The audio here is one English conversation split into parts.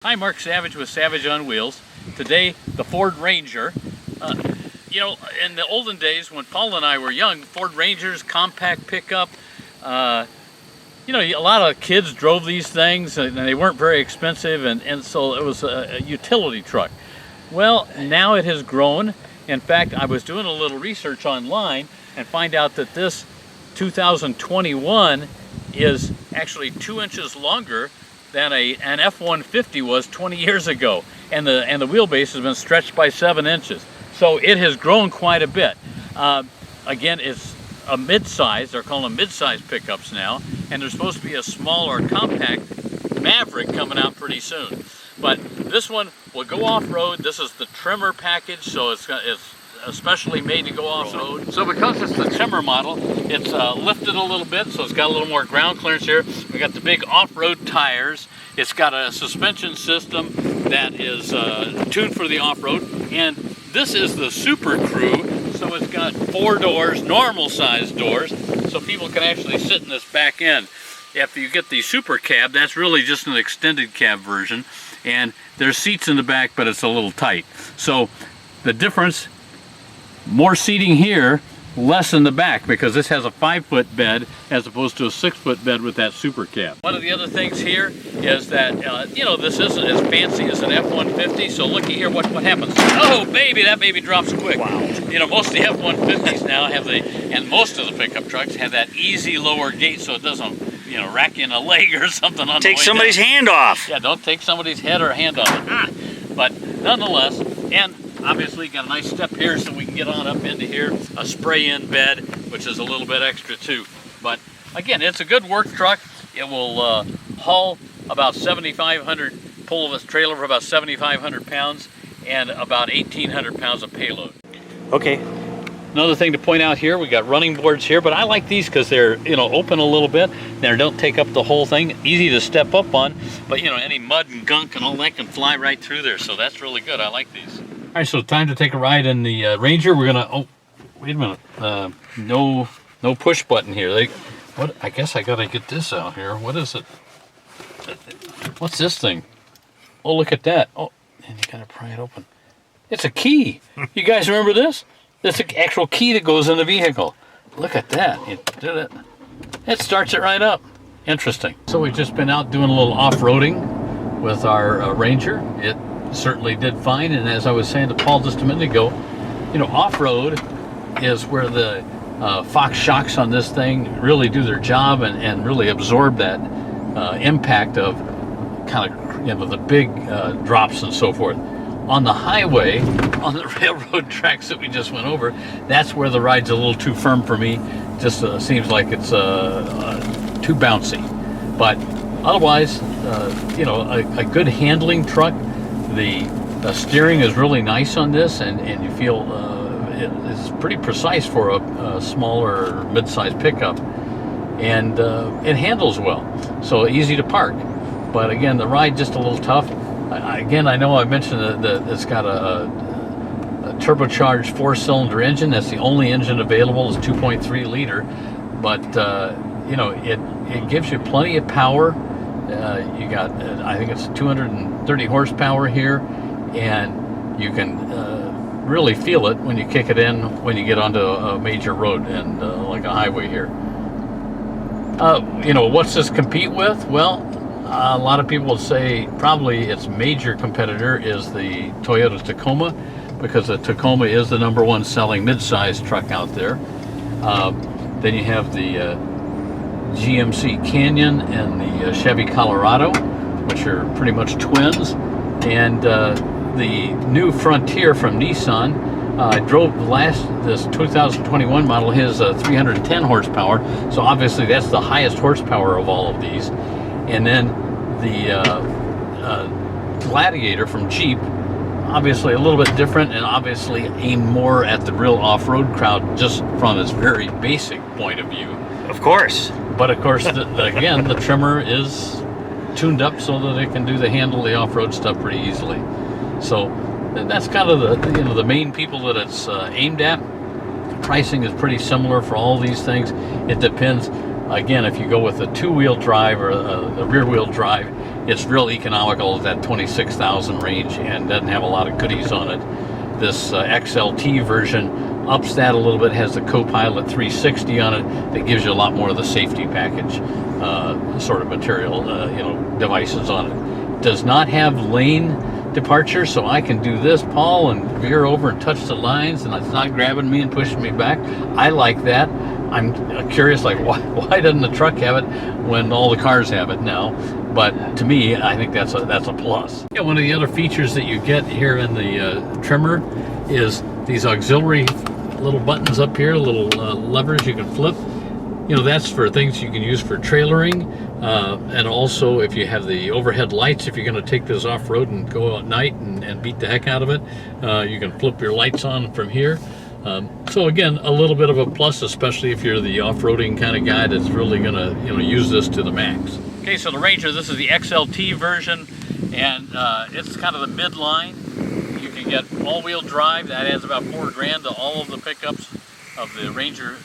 Hi, Mark Savage with Savage on Wheels. Today, the Ford Ranger. You know, in the olden days when Paul and I were young, Ford Rangers, compact pickup, you know, a lot of kids drove these things and they weren't very expensive, and so it was a utility truck. Well, now it has grown. In fact, I was doing a little research online and find out that this 2021 is actually 2 inches longer than an F-150 was 20 years ago, and the wheelbase has been stretched by 7 inches. So it has grown quite a bit. Again, it's a mid-size. They're calling them mid-size pickups now, and there's supposed to be a smaller compact Maverick coming out pretty soon. But this one will go off-road. This is the Tremor package, so it's especially made to go off-road. So because it's the Tremor model, it's lifted a little bit, so it's got a little more ground clearance here. We got the big off-road tires. It's got a suspension system that is tuned for the off-road, and this is the Super Crew, so it's got 4 doors, normal size doors, so people can actually sit in this back end. If you get the Super Cab, that's really just an extended cab version, and there's seats in the back, but it's a little tight. So the difference, more seating here, less in the back, because this has a 5-foot bed as opposed to a 6-foot bed with that Super Cab. One of the other things here is that, you know, this isn't as fancy as an F-150, so looky here what happens. Oh, baby, that baby drops quick. Wow. You know, most of the F-150s now have and most of the pickup trucks have that easy lower gate so it doesn't, you know, rack in a leg or something on the way down. Take somebody's hand off. Yeah, don't take somebody's head or hand off. But nonetheless, and obviously got a nice step here so we can get on up into here, a spray-in bed, which is a little bit extra too. But again, it's a good work truck. It will haul about 7,500, pull of a trailer for about 7,500 pounds and about 1,800 pounds of payload. Okay. Another thing to point out here, we got running boards here, but I like these because they're, you know, open a little bit. They don't take up the whole thing. Easy to step up on, but you know, any mud and gunk and all that can fly right through there. So that's really good. I like these. All right, so time to take a ride in the Ranger. We're gonna, oh, wait a minute. No push button here. What? I guess I gotta get this out here. What is it? What's this thing? Oh, look at that. Oh, and you gotta pry it open. It's a key. You guys remember this? It's an actual key that goes in the vehicle. Look at that. You did it. It starts it right up. Interesting. So we've just been out doing a little off-roading with our Ranger. It certainly did fine, and as I was saying to Paul just a minute ago, you know, off-road is where the Fox shocks on this thing really do their job and really absorb that impact of kind of, you know, the big drops and so forth. On the highway, on the railroad tracks that we just went over, that's where the ride's a little too firm for me. Just seems like it's too bouncy. But otherwise, you know, a good handling truck. The steering is really nice on this, and you feel it's pretty precise for a smaller mid-sized pickup, and it handles well, so easy to park. But again, the ride just a little tough. Again, I know I mentioned that it's got a turbocharged 4-cylinder engine. That's the only engine available. It's 2.3 liter, but you know, it gives you plenty of power. You got, I think it's 230 horsepower here, and you can really feel it when you kick it in when you get onto a major road and like a highway here. You know, what's this compete with? Well, a lot of people would say probably its major competitor is the Toyota Tacoma, because the Tacoma is the #1 selling mid-size truck out there. Then you have the GMC Canyon and the Chevy Colorado, which are pretty much twins, and the new Frontier from Nissan. I drove this 2021 model, his 310 horsepower, so obviously that's the highest horsepower of all of these. And then the Gladiator from Jeep, obviously a little bit different and obviously aimed more at the real off-road crowd just from its very basic point of view. Of course. But of course, again, the Tremor is tuned up so that it can handle the off-road stuff pretty easily. So that's kind of the main people that it's aimed at. Pricing is pretty similar for all these things. It depends. Again, if you go with a 2-wheel drive or a rear-wheel drive, it's real economical at that 26,000 range and doesn't have a lot of goodies on it. This XLT version ups that a little bit, has the Copilot 360 on it that gives you a lot more of the safety package sort of material, devices on it. Does not have lane departure, so I can do this, Paul, and veer over and touch the lines, and it's not grabbing me and pushing me back. I like that. I'm curious, like, why doesn't the truck have it when all the cars have it now? But to me, I think that's a plus. Yeah, one of the other features that you get here in the Tremor is these auxiliary little buttons up here, little levers you can flip. That's for things you can use for trailering, and also if you have the overhead lights, if you're going to take this off-road and go at night and beat the heck out of it, you can flip your lights on from here. So again, a little bit of a plus, especially if you're the off-roading kind of guy that's really going to use this to the max. Okay, so the Ranger, this is the XLT version, and it's kind of the midline. You can get all-wheel drive. That adds about $4,000 to all of the pickups of the Ranger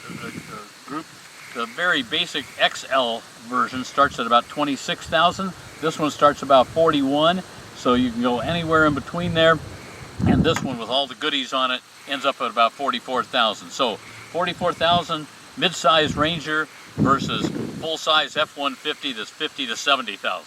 group. The very basic XL version starts at about 26,000. This one starts about 41, so you can go anywhere in between there. And this one with all the goodies on it ends up at about 44,000. So 44,000 mid-size Ranger versus full-size F-150 that's 50 to 70,000.